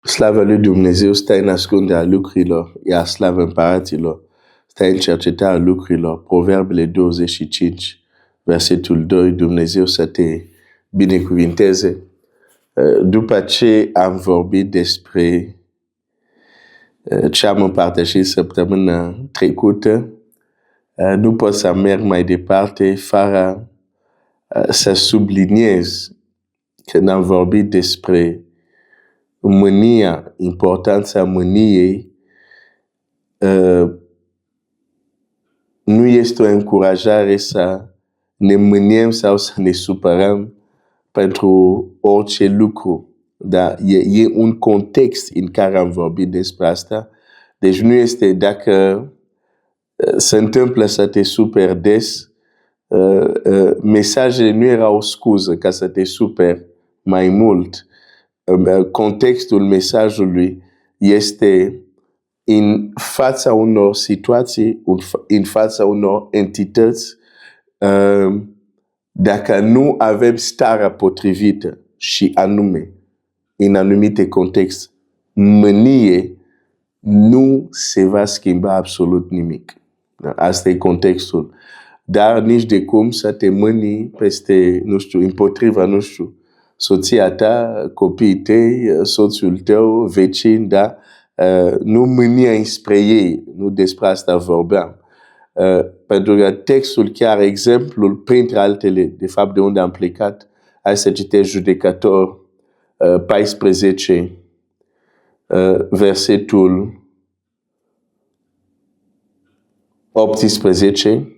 Slavă lui Dumnezeu stă în ascunderea lucrurilor, iar slavă împăraților stă în cercetarea lucrurilor. Proverbele 25, versetul 2, Dumnezeu să te binecuvinteze. După ce am vorbit despre ce am împărtășit săptămâna trecută, nu pot să merg mai departe fără să subliniez când am vorbit despre mânia, importanța mâniei, nu este o încurajare să ne mâniem sau să ne supărăm pentru orice lucru. Dar e un context în care am vorbit despre asta. Deci nu este dacă se întâmplă să te superi des, mesajele nu erau o scuză ca să te superi mai mult. Contextul mesajului este în fața unor situații, în fața unor entități, dacă nu avem starea potrivită și anume, în anumite contexte, mânie, nu se va schimba absolut nimic. Asta e contextul. Dar nici de cum să te mâni peste, nu știu, împotriva, nu știu, soția ta, copiii tăi, soțul tău, vecini, da? Nu mânia înspre ei, nu despre asta vorbeam. Pentru că textul, chiar exemplul, printre altele, de fapt de unde am plecat, hai să citesc Judecător 14, versetul 18.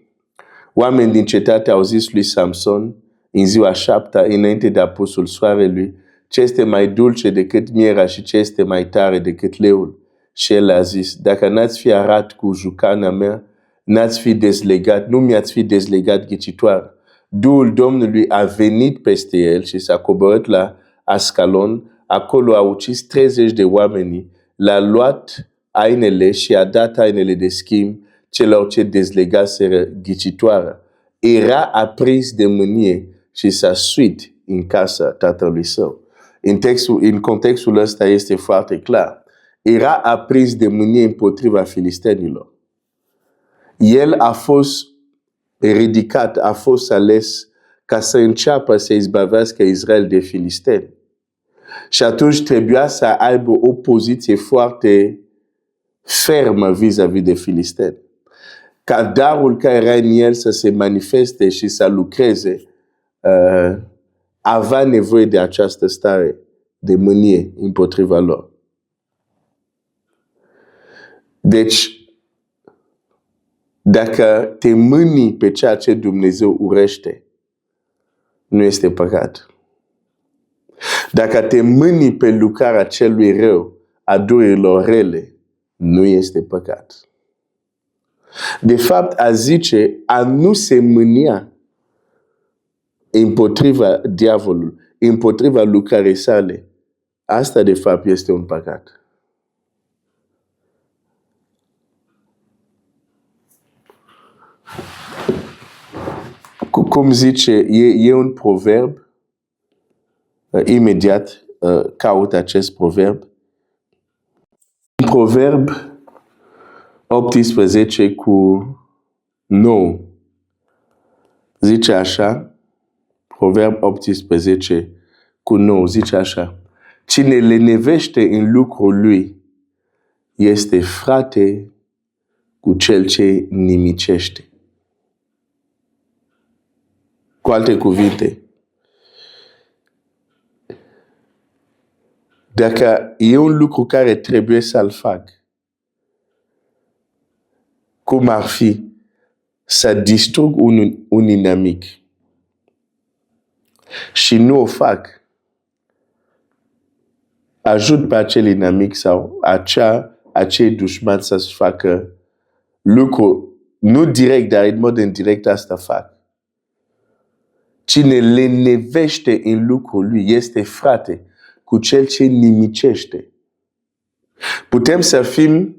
Oameni din cetate au zis lui Samson, în ziua 7, înainte de apusul soarelui, ce este mai dulce decât mierea și ce este mai tare decât leul? Și el a zis, dacă n-ați fi arat cu jucana mea, n-ați fi dezlegat, nu mi-ați fi dezlegat ghicitoare. Duhul Domnului a venit peste el și s-a coborât la Ascalon, acolo a ucis 30 de oameni, l-a luat hainele și a dat hainele de schimb celor ce dezlegaseră ghicitoarea. Era aprins de mânie și s-a suit în casa tatălui său. În contextul ăsta este foarte clar. Era aprins de mânie împotriva filistenilor. El a fost ridicat, a fost ales ca să înceapă să izbăvească Israel de filisteni. Și atunci trebuia să aibă o poziție foarte fermă vis-a-vis de filisteni. Ca darul care era în el să se manifeste și să lucreze, avea nevoie de această stare de mânie împotriva lor. Deci, dacă te mâni pe ceea ce Dumnezeu urește, nu este păcat. Dacă te mâni pe lucrarea celui rău, a durerilor rele, nu este păcat. De fapt, a zice, a nu se mânia împotriva diavolului, împotriva lucrării sale, asta de fapt este un păcat. Cum zice, e un proverb, imediat caut acest proverb. Un proverb 18 cu 9. Zice așa, proverb 18 cu 9, zice așa. Cine lenevește în lucrul lui este frate cu cel ce nimicește. Cu alte cuvinte, dacă e un lucru care trebuie să-l fac, cum ar fi să distrug un inamic și nu o fac, ajut pe acel inamic sau acei dușmani să-și facă lucru, nu direct, dar în mod indirect asta fac. Cine lenevește în lucrul lui este frate cu cel ce nimicește. Putem să fim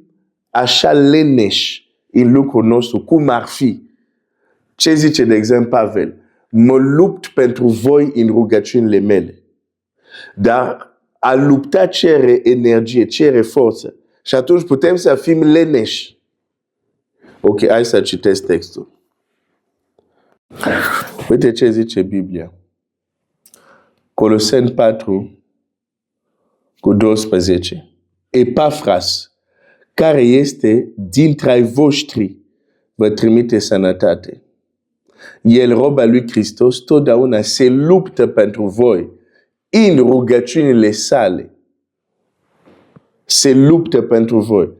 așa leneși în lucrul nostru, cum ar fi. Ce zice, de exemplu, Pavel? Mă lupt pentru voi în rugăciunile mele. Dar a lupta cere energie, cere forță. Și atunci putem să fim leneși. Ok, hai să citesc textul. Uite ce zice Biblia. Coloseni 4, cu 12. Epafras, care este dintre ai voștri, vă trimite sănătate. El, roba lui Hristos, totdeauna se luptă pentru voi în rugăciunile sale. Se luptă pentru voi.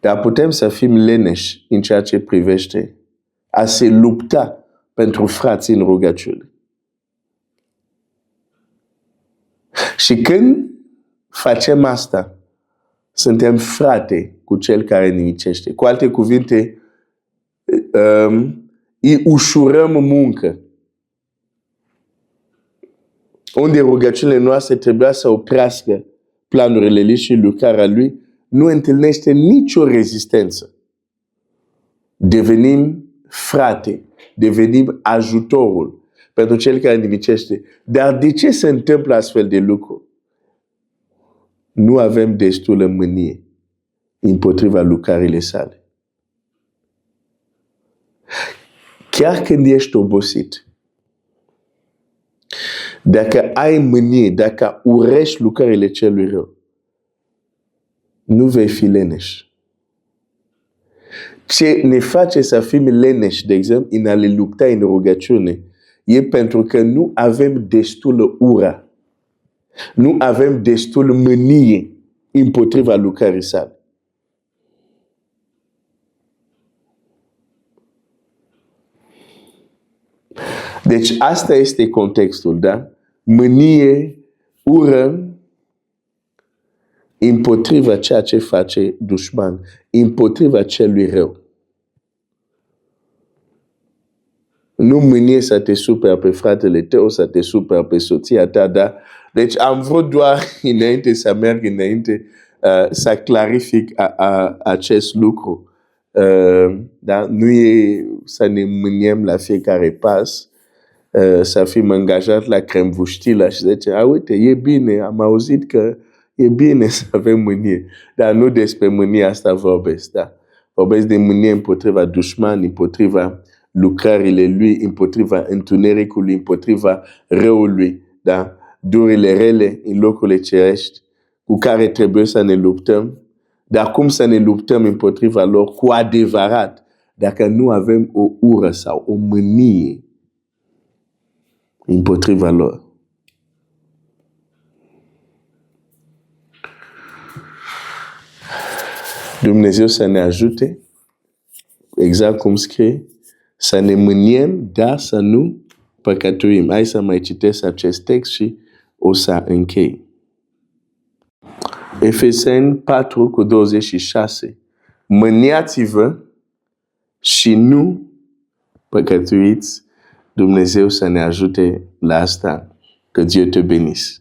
Dar putem să fim leneși în ceea ce privește a se lupta pentru frații în rugăciune. Și când facem asta, suntem frate cu cel care nimicește. Cu alte cuvinte, îi ușurăm muncă. Unde rugăciunile noastre trebuia să oprească planurile lui și lucrarea lui, nu întâlnește nicio rezistență. Devenim frate, devenim ajutorul pentru cel care nimicește. Dar de ce se întâmplă astfel de lucruri? Nu avem destulă mânie împotriva lucrările sale. Chiar când ești obosit, dacă ai mânie, dacă urești lucrările celui rău, nu vei fi leneș. Ce ne face să fim leneși, de exemplu, în a le lupta în rugăciune, e pentru că nu avem destulă ură. Nu avem destul mânie împotriva lucrării sale. Deci asta este contextul, da? Mânie, ură, împotriva ceea ce face dușman, împotriva celui rău. Nu mânie să te superi pe fratele tău, să te superi pe soția ta, da? Deci am vrut doar înainte să merg înainte să clarific acest lucru. Da? Nu e să ne mâniem la fiecare pas, să fim angajați la cremvuștilă și zice, uite, e bine, am auzit că e bine să avem mânie. Dar nu despre mânie asta vorbesc, da? Vorbesc de mânie împotriva dușmani, împotriva lucrările lui, împotriva întunericului, împotriva răului, da? Durile rele în locurile cerești cu care trebuie să ne luptăm. Dar cum să ne luptăm împotriva lor cu adevărat dacă nu avem o ură sau o mânie împotriva lor? Dumnezeu să ne ajute, exact cum scrie, să ne mâniem, dar să nu păcătuim. Hai să mai citesc acest text și o să închei. Efeseni 4 cu 26. Mâniați-vă și nu păcătuiți. Dumnezeu să ne ajute la asta. Que Dieu te bénisse.